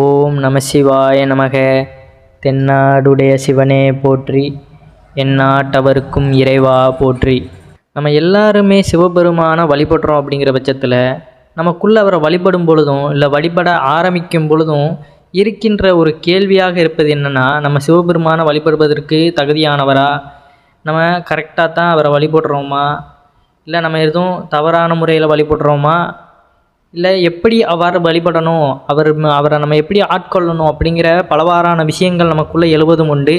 ஓம் நம சிவாய நமக. தென்னாடுடைய சிவனே போற்றி, எந்நாட்டவர்க்கும் இறைவா போற்றி. நம்ம எல்லாருமே சிவபெருமானை வழிபடுறோம் அப்படிங்கிற பட்சத்தில் நமக்குள்ளே அவரை வழிபடும் பொழுதும் இல்லை வழிபட ஆரம்பிக்கும் பொழுதும் இருக்கின்ற ஒரு கேள்வியாக இருப்பது என்னென்னா, நம்ம சிவபெருமானை வழிபடுவதற்கு தகுதியானவரா, நம்ம கரெக்டாக தான் அவரை வழிபடுறோமா, இல்லை நம்ம எதுவும் தவறான முறையில் வழிபடுறோமா, இல்லை எப்படி அவ்வாறு வழிபடணும், அவரை நம்ம எப்படி ஆட்கொள்ளணும் அப்படிங்கிற பலவாறான விஷயங்கள் நமக்குள்ளே எழுவதும் உண்டு.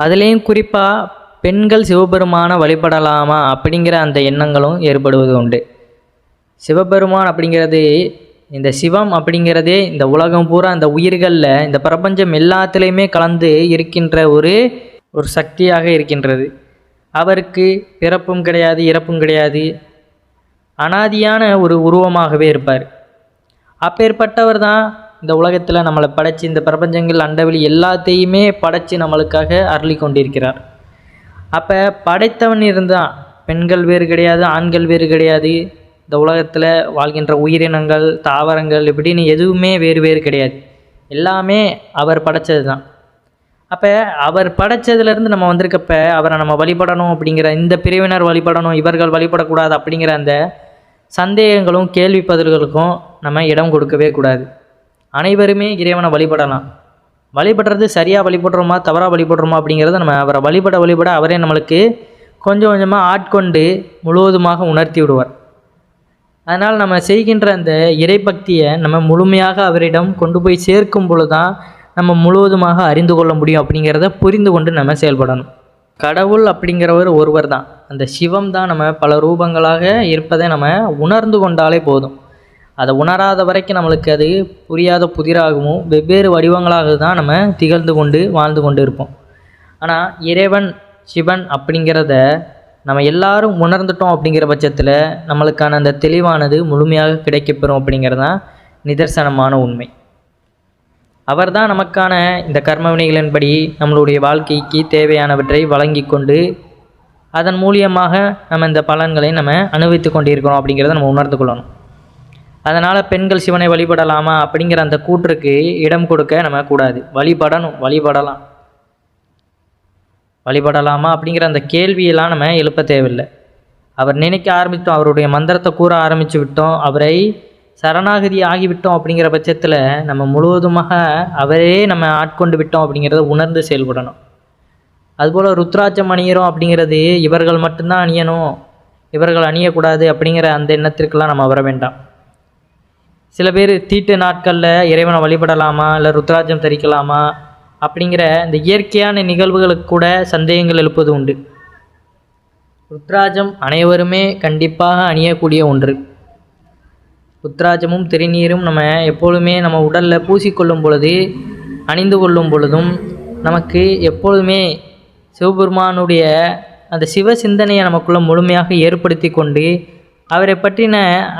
அதுலேயும் குறிப்பாக பெண்கள் சிவபெருமானை வழிபடலாமா அப்படிங்கிற அந்த எண்ணங்களும் ஏற்படுவது உண்டு. சிவபெருமான் அப்படிங்கிறது, இந்த சிவம் அப்படிங்கிறதே இந்த உலகம் பூரா இந்த உயிர்களில் இந்த பிரபஞ்சம் எல்லாத்துலேயுமே கலந்து இருக்கின்ற ஒரு சக்தியாக இருக்கின்றது. அவருக்கு பிறப்பும் கிடையாது, இறப்பும் கிடையாது, அனாதியான ஒரு உருவமாகவே இருப்பார். அப்பேற்பட்டவர் தான் இந்த உலகத்தில் நம்மளை படைச்சி இந்த பிரபஞ்சங்கள் அண்டவெளி எல்லாத்தையுமே படைச்சி நம்மளுக்காக அருளி கொண்டிருக்கிறார். அப்போ படைத்தவன் இருந்தால் பெண்கள் வேறு கிடையாது, ஆண்கள் வேறு கிடையாது, இந்த உலகத்தில் வாழ்கின்ற உயிரினங்கள் தாவரங்கள் இப்படின்னு எதுவுமே வேறு வேறு கிடையாது, எல்லாமே அவர் படைத்தது தான். அப்போ அவர் படைத்ததுலேருந்து நம்ம வந்திருக்கப்ப அவரை நம்ம வழிபடணும் அப்படிங்கிற இந்த பிரிவினர் வழிபடணும், இவர்கள் வழிபடக்கூடாது அப்படிங்கிற அந்த சந்தேகங்களும் கேள்வி பதில்களுக்கும் நம்ம இடம் கொடுக்கவே கூடாது. அனைவருமே இறைவனை வழிபடலாம். வழிபடுறது சரியாக வழிபடுறோமா தவறாக வழிபடுறோமா அப்படிங்கிறத நம்ம அவரை வழிபட அவரே நம்மளுக்கு கொஞ்சம் கொஞ்சமாக ஆட்கொண்டு முழுவதுமாக உணர்த்தி விடுவார். அதனால் நம்ம செய்கின்ற அந்த இறைபக்தியை நம்ம முழுமையாக அவரிடம் கொண்டு போய் சேர்க்கும் பொழுது தான் நம்ம முழுவதுமாக அறிந்து கொள்ள முடியும் அப்படிங்கிறத புரிந்து கொண்டு நம்ம செயல்படணும். கடவுள் அப்படிங்கிறவர் ஒருவர் தான். அந்த சிவம் தான் நம்ம பல ரூபங்களாக இருப்பதை நம்ம உணர்ந்து கொண்டாலே போதும். அதை உணராத வரைக்கும் நம்மளுக்கு அது புரியாத புதிராகவும் வெவ்வேறு வடிவங்களாக தான் நம்ம திகழ்ந்து கொண்டு வாழ்ந்து கொண்டு இருப்போம். ஆனால் இறைவன் சிவன் அப்படிங்கிறத நம்ம எல்லாரும் உணர்ந்துட்டோம் அப்படிங்கிற பட்சத்தில் நம்மளுக்கான அந்த தெளிவானது முழுமையாக கிடைக்கப்பெறும் அப்படிங்கிறது தான் நிதர்சனமான உண்மை. அவர் தான் நமக்கான இந்த கர்ம வினைகளின்படி நம்மளுடைய வாழ்க்கைக்கு தேவையானவற்றை வழங்கி கொண்டு அதன் மூலியமாக நம்ம இந்த பலன்களை நம்ம அனுபவித்து கொண்டிருக்கிறோம் அப்படிங்கிறத நம்ம உணர்ந்து கொள்ளணும். அதனால் பெண்கள் சிவனை வழிபடலாமா அப்படிங்கிற அந்த கூற்றுக்கு இடம் கொடுக்க நம்ம கூடாது. வழிபடலாமா அப்படிங்கிற அந்த கேள்வியெல்லாம் நம்ம எழுப்ப தேவையில்லை. அவர் நினைக்க ஆரம்பித்தோம், அவருடைய மந்திரத்தை கூற ஆரம்பித்து விட்டோம், அவரை சரணாகதி ஆகிவிட்டோம் அப்படிங்கிற பட்சத்தில் நம்ம முழுவதுமாக அவரே நம்ம ஆட்கொண்டு விட்டோம் அப்படிங்கிறத உணர்ந்து செயல்படணும். அதுபோல் ருத்ராட்சம் அணியிறோம் அப்படிங்கிறது இவர்கள் மட்டும்தான் அணியணும், இவர்கள் அணியக்கூடாது அப்படிங்கிற அந்த எண்ணத்திற்கெல்லாம் நம்ம வர வேண்டாம். சில பேர் தீட்டு நாட்களில் இறைவனை வழிபடலாமா இல்லை ருத்ராட்சம் தரிக்கலாமா அப்படிங்கிற இந்த இயற்கையான நிகழ்வுகளுக்கு கூட சந்தேகங்கள் எழுப்பது உண்டு. ருத்ராட்சம் அனைவருமே கண்டிப்பாக அணியக்கூடிய ஒன்று. ருத்ராட்சமும் திருநீரும் நம்ம எப்பொழுதுமே நம்ம உடலில் பூசிக்கொள்ளும் பொழுது அணிந்து கொள்ளும் பொழுதும் நமக்கு எப்பொழுதுமே சிவபெருமானுடைய அந்த சிவ சிந்தனையை நமக்குள்ளே முழுமையாக ஏற்படுத்தி கொண்டு அவரை பற்றின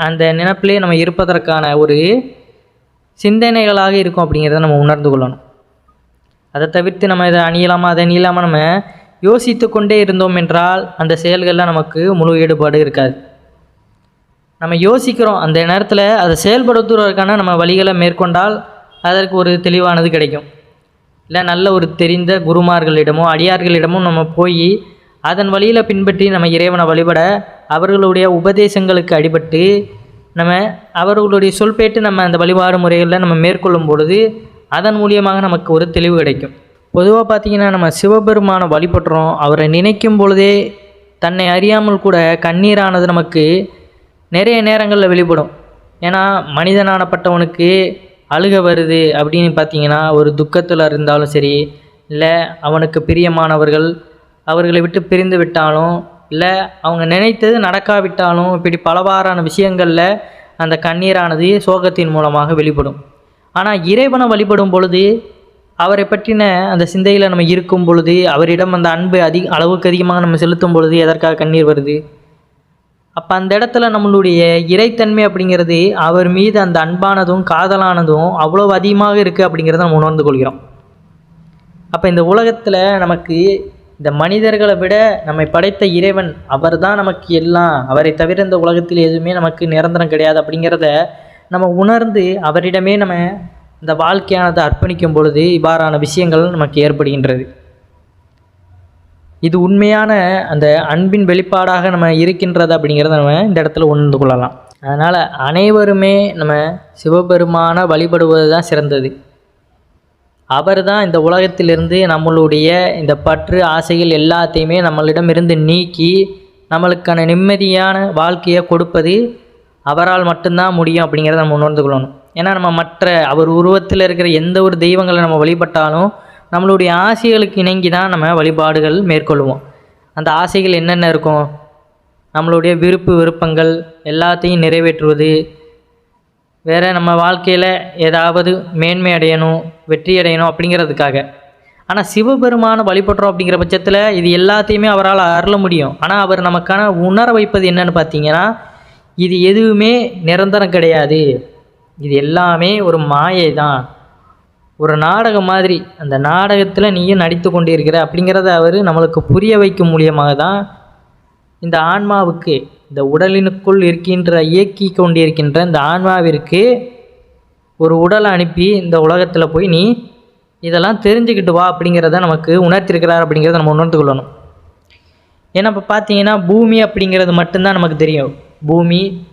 அந்த நினைப்பிலே நம்ம இருப்பதற்கான ஒரு சிந்தனைகளாக இருக்கும் அப்படிங்கிறத நம்ம உணர்ந்து கொள்ளணும். அதை தவிர்த்து நம்ம இதை அணியலாமா அதை அணியலாமா நம்ம யோசித்து கொண்டே இருந்தோம் என்றால் அந்த செயல்களில் நமக்கு முழு ஈடுபாடு இருக்காது. நம்ம யோசிக்கிறோம், அந்த நேரத்தில் அதை செயல்படுத்துவதற்கான நம்ம வழிகளை மேற்கொண்டால் அதற்கு ஒரு தெளிவானது கிடைக்கும். இல்லை நல்ல ஒரு தெரிந்த குருமார்களிடமோ அடியார்களிடமோ நம்ம போய் அதன் வழியில் பின்பற்றி நம்ம இறைவனை வழிபட அவர்களுடைய உபதேசங்களுக்கு அடிபட்டு நம்ம அவர்களுடைய சொல்பேட்டு நம்ம அந்த வழிபாடு முறைகளில் நம்ம மேற்கொள்ளும் பொழுது அதன் மூலியமாக நமக்கு ஒரு தெளிவு கிடைக்கும். பொதுவாக பார்த்திங்கன்னா நம்ம சிவபெருமானை வழிபடுறோம், அவரை நினைக்கும் பொழுதே தன்னை அறியாமல் கூட கண்ணீரானது நமக்கு நிறைய நேரங்களில் வெளிப்படும். ஏன்னா மனிதனானப்பட்டவனுக்கு அழுக வருது அப்படின்னு பார்த்திங்கன்னா ஒரு துக்கத்தில் இருந்தாலும் சரி, இல்லை அவனுக்கு பிரியமானவர்கள் அவர்களை விட்டு பிரிந்து விட்டாலும், இல்லை அவங்க நினைத்தது நடக்காவிட்டாலும், இப்படி பலவாறான விஷயங்களில் அந்த கண்ணீரானது சோகத்தின் மூலமாக வெளிப்படும். ஆனால் இறைவனை வழிபடும் பொழுது அவரை பற்றின அந்த சிந்தையில் நம்ம இருக்கும் பொழுது அவரிடம் அந்த அன்பு அளவுக்கு அதிகமாக நம்ம செலுத்தும் பொழுது எதற்காக கண்ணீர் வருது? அப்போ அந்த இடத்துல நம்மளுடைய இறைத்தன்மை அப்படிங்கிறது அவர் மீது அந்த அன்பானதும் காதலானதும் அவ்வளோ அதிகமாக இருக்குது அப்படிங்கிறத நம்ம உணர்ந்து கொள்கிறோம். அப்போ இந்த உலகத்தில் நமக்கு இந்த மனிதர்களை விட நம்மை படைத்த இறைவன் அவர் தான் நமக்கு எல்லாம், அவரை தவிர இந்த உலகத்தில் எதுவுமே நமக்கு நிரந்தரம் கிடையாது அப்படிங்கிறத நம்ம உணர்ந்து அவரிடமே நம்ம இந்த வாழ்க்கையானது அர்ப்பணிக்கும் பொழுது இவ்வாறான விஷயங்கள் நமக்கு ஏற்படுகின்றது. இது உண்மையான அந்த அன்பின் வெளிப்பாடாக நம்ம இருக்கின்றது அப்படிங்கிறத நம்ம இந்த இடத்துல உணர்ந்து கொள்ளலாம். அதனால் அனைவருமே நம்ம சிவபெருமானை வழிபடுவது தான் சிறந்தது. அவர் தான் இந்த உலகத்திலிருந்து நம்மளுடைய இந்த பற்று ஆசைகள் எல்லாத்தையுமே நம்மளிடமிருந்து நீக்கி நம்மளுக்கான நிம்மதியான வாழ்க்கையை கொடுப்பது அவரால் மட்டும்தான் முடியும் அப்படிங்கிறத நம்ம உணர்ந்து கொள்ளணும். ஏன்னா நம்ம மற்ற அவர் உருவத்தில் இருக்கிற எந்த ஒரு தெய்வங்களை நம்ம வழிபட்டாலும் நம்மளுடைய ஆசைகளுக்கு இணங்கி தான் நம்ம வழிபாடுகள் மேற்கொள்வோம். அந்த ஆசைகள் என்னென்ன இருக்கும்? நம்மளுடைய விருப்பங்கள் எல்லாத்தையும் நிறைவேற்றுவது, வேறு நம்ம வாழ்க்கையில் ஏதாவது மேன்மை அடையணும், வெற்றி அடையணும் அப்படிங்கிறதுக்காக. ஆனால் சிவபெருமானை வழிபடுறோம் அப்படிங்கிற பட்சத்தில் இது எல்லாத்தையுமே அவரால் அருள முடியும். ஆனால் அவர் நமக்கான உணர வைப்பது என்னன்னு பார்த்தீங்கன்னா, இது எதுவுமே நிரந்தரம் கிடையாது, இது எல்லாமே ஒரு மாயை தான், ஒரு நாடகம் மாதிரி, அந்த நாடகத்தில் நீயும் நடித்து கொண்டு இருக்கிற அப்படிங்கிறத அவர் நம்மளுக்கு புரிய வைக்கும் மூலியமாக தான் இந்த ஆன்மாவுக்கு, இந்த உடலினுக்குள் இருக்கின்ற இயக்கி கொண்டிருக்கின்ற இந்த ஆன்மாவிற்கு ஒரு உடலை அனுப்பி இந்த உலகத்தில் போய் நீ இதெல்லாம் தெரிஞ்சுக்கிட்டு வா அப்படிங்கிறத நமக்கு உணர்த்திருக்கிறார் அப்படிங்கிறத நம்ம உணர்ந்து கொள்ளணும். ஏன்னா இப்போ பார்த்தீங்கன்னா பூமி அப்படிங்கிறது மட்டும்தான் நமக்கு தெரியும்.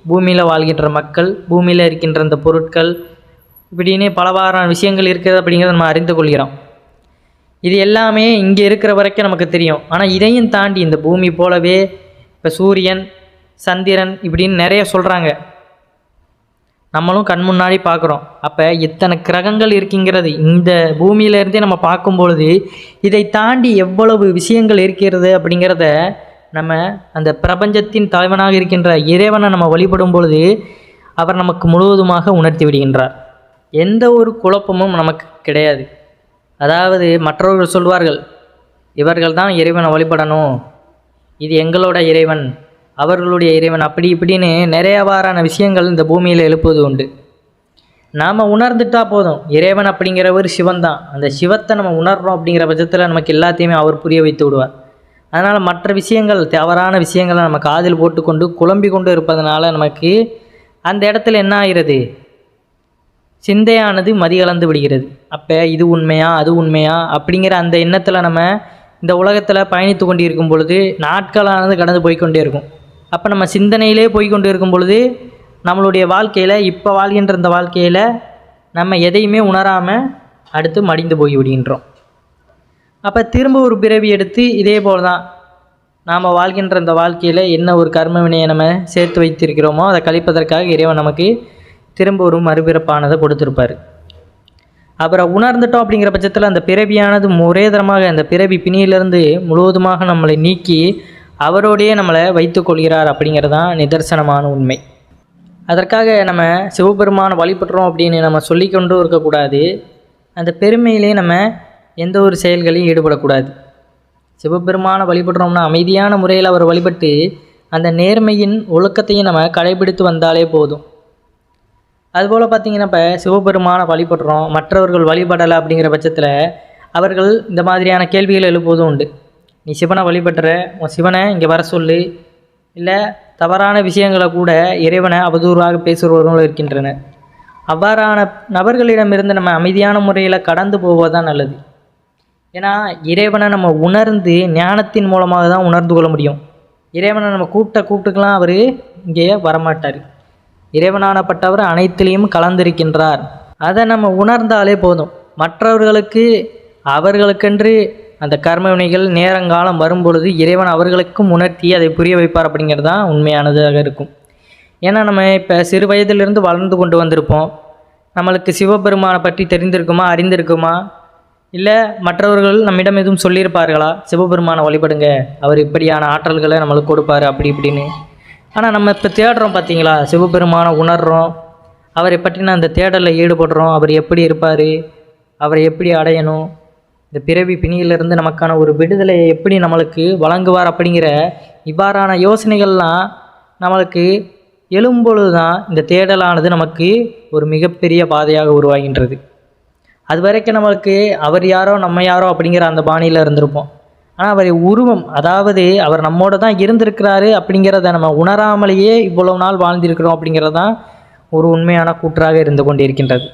பூமியில் வாழ்கின்ற மக்கள், பூமியில் இருக்கின்ற இந்த பொருட்கள், இப்படின்னு பலவாறான விஷயங்கள் இருக்கிறது அப்படிங்கிறத நம்ம அறிந்து கொள்கிறோம். இது எல்லாமே இங்கே இருக்கிற வரைக்கும் நமக்கு தெரியும். ஆனால் இதையும் தாண்டி இந்த பூமி போலவே இப்போ சூரியன், சந்திரன் இப்படின்னு நிறைய சொல்கிறாங்க, நம்மளும் கண் முன்னாடி பார்க்குறோம். அப்போ இத்தனை கிரகங்கள் இருக்குங்கிறது இந்த பூமியிலேருந்தே நம்ம பார்க்கும்பொழுது இதை தாண்டி எவ்வளவு விஷயங்கள் இருக்கிறது அப்படிங்கிறத நம்ம அந்த பிரபஞ்சத்தின் தலைவனாக இருக்கின்ற இறைவனை நம்ம வழிபடும் பொழுது அவர் நமக்கு முழுவதுமாக உணர்த்தி விடுகின்றார். எந்த ஒரு குழப்பமும் நமக்கு கிடையாது. அதாவது மற்றவர்கள் சொல்வார்கள், இவர்கள் தான் இறைவனை வழிபடணும், இது எங்களோட இறைவன், அவர்களுடைய இறைவன், அப்படி இப்படின்னு நிறையவாறான விஷயங்கள் இந்த பூமியில் எழுப்புவது உண்டு. நாம் உணர்ந்துட்டா போதும், இறைவன் அப்படிங்கிறவர் சிவன் தான். அந்த சிவத்தை நம்ம உணர்றோம் அப்படிங்கிற பட்சத்தில் நமக்கு எல்லாத்தையுமே அவர் புரிய வைத்து விடுவார். அதனால் மற்ற விஷயங்கள், தவறான விஷயங்களை நம்ம காதில் போட்டுக்கொண்டு குழம்பி கொண்டு இருப்பதனால நமக்கு அந்த இடத்துல என்ன ஆகிறது? சிந்தையானது மதிகலந்து விடுகிறது. அப்போ இது உண்மையா அது உண்மையா அப்படிங்கிற அந்த எண்ணத்தில் நம்ம இந்த உலகத்தில் பயணித்து கொண்டு இருக்கும் பொழுது நாட்களானது கடந்து போய்கொண்டே இருக்கும். அப்போ நம்ம சிந்தனையிலே போய்கொண்டு இருக்கும் பொழுது நம்மளுடைய வாழ்க்கையில், இப்போ வாழ்கின்ற இந்த வாழ்க்கையில் நம்ம எதையுமே உணராமல் அடுத்து மடிந்து போய் விடுகின்றோம். அப்போ திரும்ப ஒரு பிறவி எடுத்து இதே போல் தான் நாம் வாழ்கின்ற இந்த வாழ்க்கையில் என்ன ஒரு கர்ம வினையை நம்ம சேர்த்து வைத்திருக்கிறோமோ அதை கழிப்பதற்காக இறைவன் நமக்கு திரும்ப ஒரு மறுபிறப்பானதை கொடுத்துருப்பார். அப்புறம் உணர்ந்துட்டோம் அப்படிங்கிற பட்சத்தில் அந்த பிறவியானது முறைதரமாக அந்த பிறவி பிணியிலிருந்து முழுவதுமாக நம்மளை நீக்கி அவரோடையே நம்மளை வைத்து கொள்கிறார் அப்படிங்கிறதான் நிதர்சனமான உண்மை. அதற்காக நம்ம சிவபெருமானை வழிபடுறோம் அப்படின்னு நம்ம சொல்லிக்கொண்டும் இருக்கக்கூடாது. அந்த பெருமையிலே நம்ம எந்த ஒரு செயல்களையும் ஈடுபடக்கூடாது. சிவபெருமானை வழிபடுறோம்னா அமைதியான முறையில் அவர் வழிபட்டு அந்த நேர்மையின் ஒழுக்கத்தையும் நம்ம கடைபிடித்து வந்தாலே போதும். அதுபோல் பார்த்திங்கன்னா இப்போ சிவபெருமானை வழிபடுறோம், மற்றவர்கள் வழிபடலை அப்படிங்கிற பட்சத்தில் அவர்கள் இந்த மாதிரியான கேள்விகள் எழுப்புவதும் உண்டு. நீ சிவனை வழிபடுற, உன் சிவனை இங்கே வர சொல்லு, இல்லை தவறான விஷயங்களை கூட இறைவனை அவதூறாக பேசுகிறவர்களும் இருக்கின்றனர். அவ்வாறான நபர்களிடமிருந்து நம்ம அமைதியான முறையில் கடந்து போவதுதான் நல்லது. ஏன்னா இறைவனை நம்ம உணர்ந்து ஞானத்தின் மூலமாக தான் உணர்ந்து கொள்ள முடியும். இறைவனை நம்ம கூப்பிட்டுக்கலாம் அவர் இங்கே வரமாட்டார். இறைவனானப்பட்டவர் அனைத்திலையும் கலந்திருக்கின்றார். அதை நம்ம உணர்ந்தாலே போதும். மற்றவர்களுக்கு அவர்களுக்கென்று அந்த கர்ம வினைகள் நேரங்காலம் வரும்பொழுது இறைவன் அவர்களுக்கும் உணர்த்தி அதை புரிய வைப்பார் அப்படிங்கிறது தான் உண்மையானதாக இருக்கும். ஏன்னா நம்ம இப்போ சிறு வயதிலிருந்து வளர்ந்து கொண்டு வந்திருப்போம். நம்மளுக்கு சிவபெருமானை பற்றி தெரிந்திருக்குமா, அறிந்திருக்குமா, இல்லை மற்றவர்கள் நம்மிடம் எதுவும் சொல்லியிருப்பார்களா, சிவபெருமானை வழிபடுங்க, அவர் இப்படியான ஆற்றல்களை நம்மளுக்கு கொடுப்பார் அப்படி இப்படின்னு. ஆனால் நம்ம இப்போ தேடுறோம் பார்த்தீங்களா, சிவபெருமானை உணர்கிறோம், அவரை பற்றின அந்த தேடலில் ஈடுபடுறோம். அவர் எப்படி இருப்பார், அவரை எப்படி அடையணும், இந்த பிறவி பிணியிலிருந்து நமக்கான ஒரு விடுதலையை எப்படி நம்மளுக்கு வழங்குவார் அப்படிங்கிற இவ்வாறான யோசனைகள்லாம் நம்மளுக்கு எழும்பொழுது தான் இந்த தேடலானது நமக்கு ஒரு மிகப்பெரிய பாதையாக உருவாகின்றது. அது வரைக்கும் நம்மளுக்கு அவர் யாரோ நம்ம யாரோ அப்படிங்கிற அந்த பாணியில் இருந்திருப்போம். ஆனால் அவர் உருவம், அதாவது அவர் நம்மோட தான் இருந்திருக்கிறாரு அப்படிங்கிறத நம்ம உணராமலேயே இவ்வளவு நாள் வாழ்ந்திருக்கிறோம் அப்படிங்கிறது தான் ஒரு உண்மையான கூற்றாக இருந்து கொண்டிருக்கின்றது.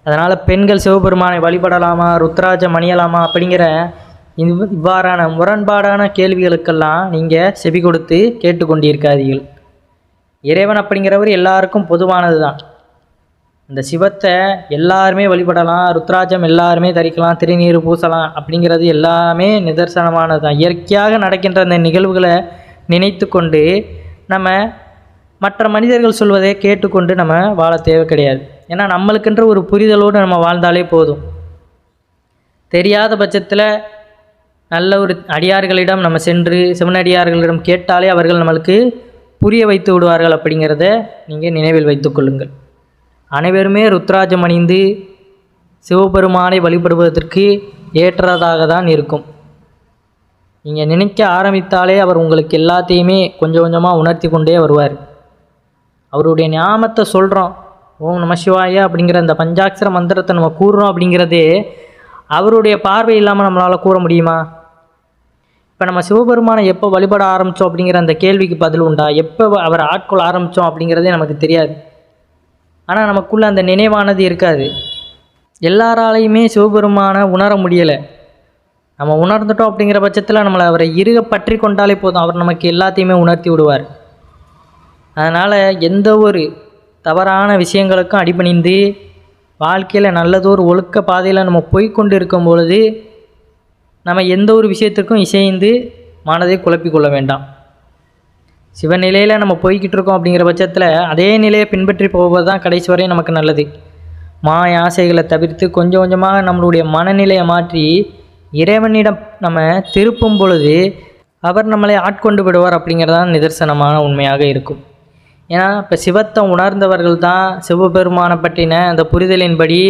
அதனால் பெண்கள் சிவபெருமானை வழிபடலாமா, ருத்ராஜம் அணியலாமா அப்படிங்கிற இவ்வாறான முரண்பாடான கேள்விகளுக்கெல்லாம் நீங்கள் செவி கொடுத்து கேட்டுக்கொண்டிருக்காதீர்கள். இறைவன் அப்படிங்கிறவர் எல்லாருக்கும் பொதுவானது தான். இந்த சிவத்தை எல்லாருமே வழிபடலாம், ருத்ராஜம் எல்லாருமே தரிக்கலாம், திருநீர் பூசலாம் அப்படிங்கிறது எல்லாமே நிதர்சனமானது தான். இயற்கையாக நடக்கின்ற அந்த நிகழ்வுகளை நினைத்து கொண்டு நம்ம மற்ற மனிதர்கள் சொல்வதை கேட்டுக்கொண்டு நம்ம வாழ தேவை கிடையாது. ஏன்னா நம்மளுக்கென்ற ஒரு புரிதலோடு நம்ம வாழ்ந்தாலே போதும். தெரியாத பட்சத்தில் நல்ல ஒரு அடியார்களிடம் நம்ம சென்று சிவனடியார்களிடம் கேட்டாலே அவர்கள் நம்மளுக்கு புரிய வைத்து விடுவார்கள். அப்படிங்கிறத நீங்கள் நினைவில் வைத்து கொள்ளுங்கள். அனைவருமே ருத்ராஜம் அணிந்து சிவபெருமானை வழிபடுவதற்கு ஏற்றதாக தான் இருக்கும். நீங்கள் நினைக்க ஆரம்பித்தாலே அவர் உங்களுக்கு எல்லாத்தையுமே கொஞ்சம் கொஞ்சமாக உணர்த்தி கொண்டே வருவார். அவருடைய ஞாபகத்தை சொல்கிறோம், ஓம் நம சிவாய அப்படிங்கிற அந்த பஞ்சாட்சர மந்திரத்தை நம்ம கூறுறோம் அப்படிங்கிறதே அவருடைய பார்வை இல்லாமல் நம்மளால் கூற முடியுமா? இப்போ நம்ம சிவபெருமானை எப்போ வழிபட ஆரம்பித்தோம் அப்படிங்கிற அந்த கேள்விக்கு பதில் உண்டா? எப்போ அவர் ஆட்கொள்ள ஆரம்பித்தோம் அப்படிங்கிறதே நமக்கு தெரியாது. ஆனால் நமக்குள்ளே அந்த நினைவானது இருக்காது. எல்லாராலையுமே சிவபெருமானை உணர முடியலை. நம்ம உணர்ந்துட்டோம் அப்படிங்கிற பட்சத்தில் நம்மளை அவரை இறுக பற்றி கொண்டாலே போதும், அவர் நமக்கு எல்லாத்தையுமே உணர்த்தி விடுவார். அதனால் எந்த ஒரு தவறான விஷயங்களுக்கும் அடிபணிந்து வாழ்க்கையில் நல்லதொரு ஒழுக்க பாதையில் நம்ம போய்கொண்டு இருக்கும் பொழுது நம்ம எந்த ஒரு விஷயத்திற்கும் இசைந்து மனதை குழப்பிக்கொள்ள வேண்டாம். சிவநிலையில் நம்ம போய்கிட்டு இருக்கோம் அப்படிங்கிற பட்சத்தில் அதே நிலையை பின்பற்றி போவது தான் கடைசி வரை நமக்கு நல்லது. மாய ஆசைகளை தவிர்த்து கொஞ்சம் கொஞ்சமாக நம்மளுடைய மனநிலையை மாற்றி இறைவனிடம் நம்ம திருப்பும் பொழுது அவர் நம்மளை ஆட்கொண்டு விடுவார் அப்படிங்கிறதான் நிதர்சனமான உண்மையாக இருக்கும். ஏன்னா இப்போ சிவத்தை உணர்ந்தவர்கள் தான் சிவபெருமானை பற்றின அந்த புரிதலின்படி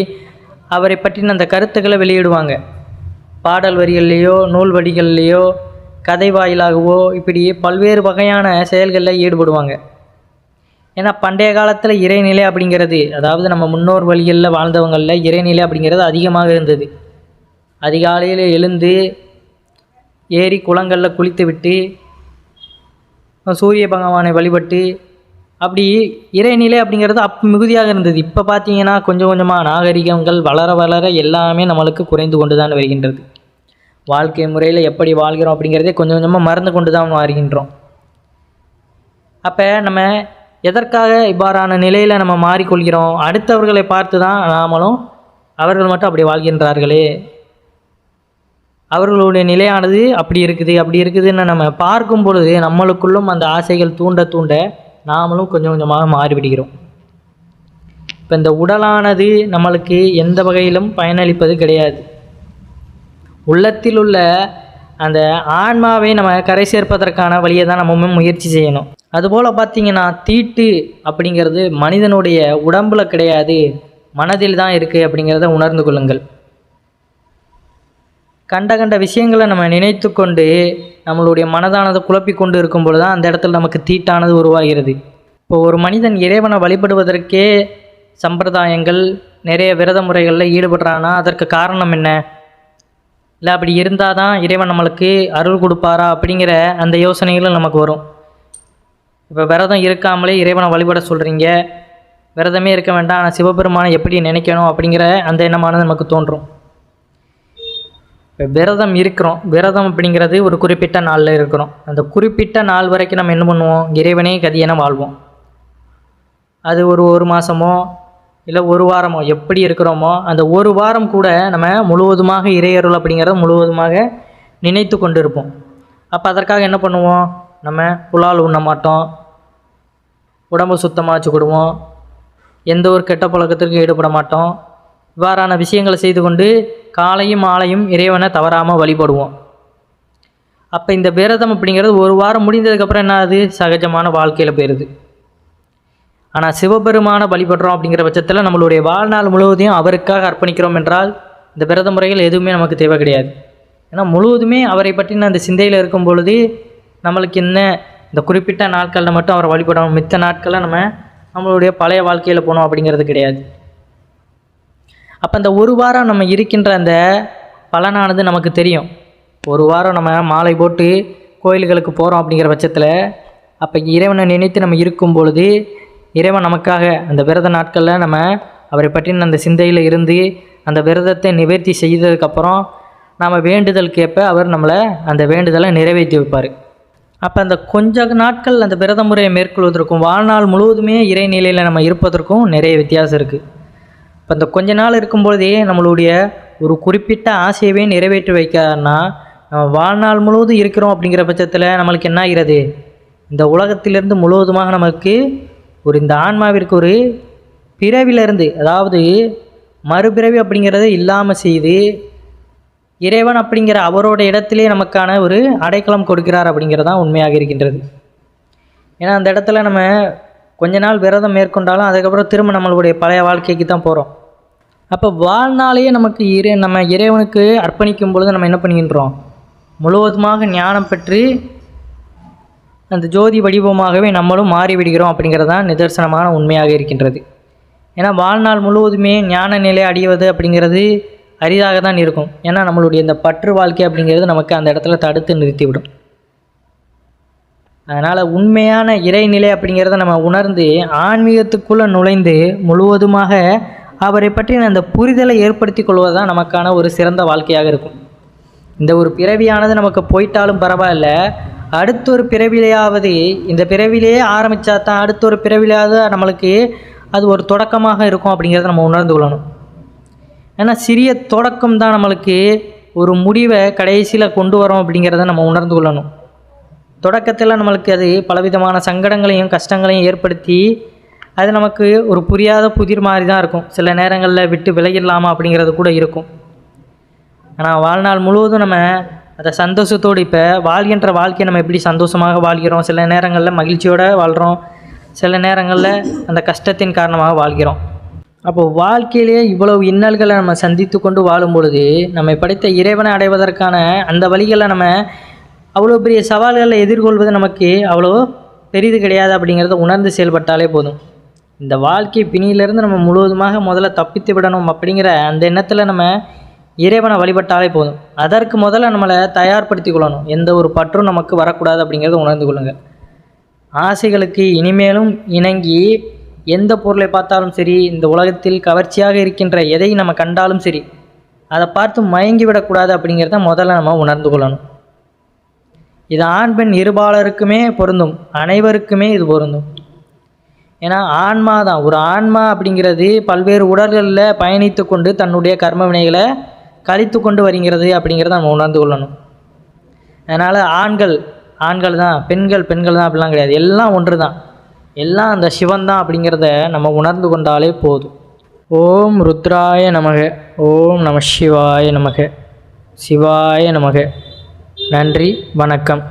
அவரை பற்றின அந்த கருத்துக்களை வெளியிடுவாங்க. பாடல் வரிகள்லேயோ நூல் வடிகள்லேயோ கதை வாயிலாகவோ இப்படி பல்வேறு வகையான செயல்களில் ஈடுபடுவாங்க. ஏன்னா பண்டைய காலத்தில் இறைநிலை அப்படிங்கிறது, அதாவது நம்ம முன்னோர் வழிகளில் வாழ்ந்தவங்களில் இறைநிலை அப்படிங்கிறது அதிகமாக இருந்தது. அதிகாலையில் எழுந்து ஏரி குளங்களில் குளித்து விட்டு சூரிய பகவானை வழிபட்டு அப்படி இறைநிலை அப்படிங்கிறது மிகுதியாக இருந்தது. இப்போ பார்த்தீங்கன்னா கொஞ்சம் கொஞ்சமாக நாகரிகங்கள் வளர வளர எல்லாமே நம்மளுக்கு குறைந்து கொண்டு தான் வருகின்றது. வாழ்க்கை முறையில் எப்படி வாழ்கிறோம் அப்படிங்கிறதே கொஞ்சம் கொஞ்சமாக மறந்து கொண்டு தான் வருகின்றோம். அப்போ நம்ம எதற்காக இவ்வாறான நிலையில் நம்ம மாறிக்கொள்கிறோம்? அடுத்தவர்களை பார்த்து தான் நாமளும் அவர்கள் மட்டும் அப்படி வாழ்கின்றார்களே, அவர்களுடைய நிலையானது அப்படி இருக்குதுன்னு நம்ம பார்க்கும் பொழுது நம்மளுக்குள்ளும் அந்த ஆசைகள் தூண்ட தூண்ட நாமளும் கொஞ்சம் கொஞ்சமாக மாறிவிடுகிறோம். இப்போ இந்த உடலானது நம்மளுக்கு எந்த வகையிலும் பயனளிப்பது கிடையாது. உள்ளத்தில் உள்ள அந்த ஆன்மாவை நம்ம கரை சேர்ப்பதற்கான வழியை தான் நம்ம முயற்சி செய்யணும். அதுபோல் பார்த்திங்கன்னா தீட்டு அப்படிங்கிறது மனிதனுடைய உடம்புல கிடையாது, மனதில் தான் இருக்குது அப்படிங்கிறத உணர்ந்து கொள்ளுங்கள். கண்ட விஷயங்களை நம்ம நினைத்து கொண்டு நம்மளுடைய மனதானது குழப்பி கொண்டு இருக்கும் பொழுது தான் அந்த இடத்துல நமக்கு தீட்டானது உருவாகிறது. இப்போ ஒரு மனிதன் இறைவனை வழிபடுவதற்கே சம்பிரதாயங்கள் நிறைய விரத முறைகளில் ஈடுபடுறான்னா அதற்கு காரணம் என்ன? இல்லை அப்படி இருந்தால் தான் இறைவன் நம்மளுக்கு அருள் கொடுப்பாரா அப்படிங்கிற அந்த யோசனைகளும் நமக்கு வரும். இப்போ விரதம் இருக்காமலே இறைவனை வழிபட சொல்கிறீங்க, விரதமே இருக்க வேண்டாம் ஆனால் சிவபெருமானை எப்படி நினைக்கணும் அப்படிங்கிற அந்த எண்ணமானது நமக்கு தோன்றும். இப்போ விரதம் இருக்கிறோம், விரதம் அப்படிங்கிறது ஒரு குறிப்பிட்ட நாளில் இருக்கிறோம். அந்த குறிப்பிட்ட நாள் வரைக்கும் நம்ம என்ன பண்ணுவோம்? இறைவனே கதியென வாழ்வோம். அது ஒரு மாதமோ இல்லை ஒரு வாரமோ எப்படி இருக்கிறோமோ அந்த ஒரு வாரம் கூட நம்ம முழுவதுமாக இறையருள் அப்படிங்கிறத முழுவதுமாக நினைத்து கொண்டு இருப்போம். அப்போ அதற்காக என்ன பண்ணுவோம்? நம்ம புலால் உண்ண மாட்டோம், உடம்பு சுத்தமாக வச்சுக்கிடுவோம், எந்த ஒரு கெட்ட பழக்கத்திற்கும் ஈடுபட மாட்டோம். இவ்வாறான விஷயங்களை செய்து கொண்டு காலையும் மாலையும் இறைவனை தவறாமல் வழிபடுவோம். அப்போ இந்த விரதம் அப்படிங்கிறது ஒரு வாரம் முடிந்ததுக்கப்புறம் என்ன ஆகுது? சகஜமான வாழ்க்கையில் போயிடுது. ஆனால் சிவபெருமானை வழிபடுறோம் அப்படிங்கிற பட்சத்தில் நம்மளுடைய வாழ்நாள் முழுவதையும் அவருக்காக அர்ப்பணிக்கிறோம் என்றால் இந்த விரத முறைகள் எதுவுமே நமக்கு தேவை கிடையாது. ஏன்னா முழுவதுமே அவரை பற்றின அந்த சிந்தையில் இருக்கும் பொழுது நம்மளுக்கு என்ன இந்த குறிப்பிட்ட நாட்களில் மட்டும் அவரை வழிபடணும், மித்த நாட்களில் நம்மளுடைய பழைய வாழ்க்கையில் போகணும் அப்படிங்கிறது கிடையாது. அப்போ அந்த ஒரு வாரம் நம்ம இருக்கின்ற அந்த பலனானது நமக்கு தெரியும். ஒரு வாரம் நம்ம மாலை போட்டு கோயில்களுக்கு போகிறோம் அப்படிங்கிற பட்சத்தில் அப்போ இறைவனை நினைத்து நம்ம இருக்கும் பொழுது இறைவன் நமக்காக அந்த விரத நாட்களில் நம்ம அவரை பற்றின அந்த சிந்தையில் இருந்து அந்த விரதத்தை நிவர்த்தி செய்ததுக்கப்புறம் நாம் வேண்டுதல் கேட்ப அவர் நம்மளை அந்த வேண்டுதலை நிறைவேற்றி வைப்பார். அப்போ அந்த கொஞ்ச நாட்கள் அந்த விரத முறையை மேற்கொள்வதற்கும் வாழ்நாள் முழுவதுமே இறைநிலையில் நம்ம இருப்பதற்கும் நிறைய வித்தியாசம் இருக்குது. இப்போ அந்த கொஞ்ச நாள் இருக்கும்பொழுதே நம்மளுடைய ஒரு குறிப்பிட்ட ஆசையவே நிறைவேற்றி வைக்காருன்னா நம்ம வாழ்நாள் முழுவதும் இருக்கிறோம் அப்படிங்கிற பட்சத்தில் நம்மளுக்கு என்ன ஆகிறது, இந்த உலகத்திலிருந்து முழுவதுமாக நமக்கு இந்த ஆன்மாவிற்கு ஒரு பிறவிலிருந்து, அதாவது மறுபிறவி அப்படிங்கிறத இல்லாமல் செய்து இறைவன் அப்படிங்கிற அவரோட இடத்திலே நமக்கான ஒரு அடைக்கலம் கொடுக்கிறார் அப்படிங்கிறதான் உண்மையாக இருக்கின்றது. ஏன்னா அந்த இடத்துல நம்ம கொஞ்ச நாள் விரதம் மேற்கொண்டாலும் அதுக்கப்புறம் திரும்ப நம்மளுடைய பழைய வாழ்க்கைக்கு தான் போகிறோம். அப்போ வாழ்நாளையே நமக்கு நம்ம இறைவனுக்கு அர்ப்பணிக்கும் பொழுது நம்ம என்ன பண்ணுகின்றோம், முழுவதுமாக ஞானம் பெற்று அந்த ஜோதி வடிவமாகவே நம்மளும் மாறிவிடுகிறோம் அப்படிங்கிறதான் நிதர்சனமான உண்மையாக இருக்கின்றது. ஏன்னா வாழ்நாள் முழுவதுமே ஞான நிலை அடைவது அப்படிங்கிறது அரிதாக தான் இருக்கும். ஏன்னா நம்மளுடைய இந்த பற்று வாழ்க்கை அப்படிங்கிறது நமக்கு அந்த இடத்துல தடுத்து நிறுத்திவிடும். அதனால் உண்மையான இறைநிலை அப்படிங்கிறத நம்ம உணர்ந்து ஆன்மீகத்துக்குள்ளே நுழைந்து முழுவதுமாக அவரை பற்றின அந்த புரிதலை ஏற்படுத்தி கொள்வது தான் நமக்கான ஒரு சிறந்த வாழ்க்கையாக இருக்கும். இந்த ஒரு பிறவியானது நமக்கு போயிட்டாலும் பரவாயில்ல, அடுத்த ஒரு பிறவிலையாவது, இந்த பிறவிலேயே ஆரம்பித்தா தான் அடுத்த ஒரு பிறவிலையாவது நம்மளுக்கு அது ஒரு தொடக்கமாக இருக்கும் அப்படிங்கிறத நம்ம உணர்ந்து கொள்ளணும். ஏன்னா சிறிய தொடக்கம் தான் நம்மளுக்கு ஒரு முடிவை கடைசியில் கொண்டு வரோம் அப்படிங்கிறத நம்ம உணர்ந்து கொள்ளணும். தொடக்கத்தில் நம்மளுக்கு அது பலவிதமான சங்கடங்களையும் கஷ்டங்களையும் ஏற்படுத்தி அது நமக்கு ஒரு புரியாத புதிர் மாதிரி தான் இருக்கும். சில நேரங்களில் விட்டு விலகிடலாமா அப்படிங்கிறது கூட இருக்கும். ஆனால் வாழ்நாள் முழுவதும் நம்ம அதை சந்தோஷத்தோடு, இப்போ வாழ்கின்ற வாழ்க்கையை நம்ம எப்படி சந்தோஷமாக வாழ்கிறோம், சில நேரங்களில் மகிழ்ச்சியோடு வாழ்கிறோம், சில நேரங்களில் அந்த கஷ்டத்தின் காரணமாக வாழ்கிறோம். அப்போது வாழ்க்கையிலே இவ்வளவு இன்னல்களை நம்ம சந்தித்து கொண்டு வாழும் பொழுது நம்மை படைத்த இறைவனை அடைவதற்கான அந்த வழிகளை நம்ம அவ்வளோ பெரிய சவால்களை எதிர்கொள்வது நமக்கு அவ்வளோ பெரிது கிடையாது அப்படிங்கிறத உணர்ந்து செயல்பட்டாலே போதும். இந்த வாழ்க்கை பிணியிலிருந்து நம்ம முழுவதுமாக முதல்ல தப்பித்து விடணும் அப்படிங்கிற அந்த எண்ணத்தில் நம்ம இறைவனை வழிபட்டாலே போதும். அதற்கு முதல்ல நம்மளை தயார்படுத்தி கொள்ளணும். எந்த ஒரு பற்றும் நமக்கு வரக்கூடாது அப்படிங்கிறத உணர்ந்து கொள்ளுங்கள். ஆசைகளுக்கு இனிமேலும் இணங்கி எந்த பொருளை பார்த்தாலும் சரி, இந்த உலகத்தில் கவர்ச்சியாக இருக்கின்ற எதை நம்ம கண்டாலும் சரி, அதை பார்த்து மயங்கி விடக்கூடாது அப்படிங்கிறத முதல்ல நம்ம உணர்ந்து கொள்ளணும். இது ஆண் பெண் இருபாலருக்குமே பொருந்தும், அனைவருக்குமே இது பொருந்தும். ஏன்னா ஆன்மா தான், ஒரு ஆன்மா அப்படிங்கிறது பல்வேறு உடல்களில் பயணித்து கொண்டு தன்னுடைய கர்ம வினைகளை கழித்து கொண்டு வருகிறது அப்படிங்கிறத நம்ம உணர்ந்து கொள்ளணும். அதனால் ஆண்கள் தான், பெண்கள் தான் அப்படிலாம் கிடையாது, எல்லாம் ஒன்று தான், எல்லாம் அந்த சிவன் தான் அப்படிங்கிறத நம்ம உணர்ந்து கொண்டாலே போதும். ஓம் ருத்ராய நமக, ஓம் நம சிவாய நமக, சிவாய நமக. நன்றி, வணக்கம்.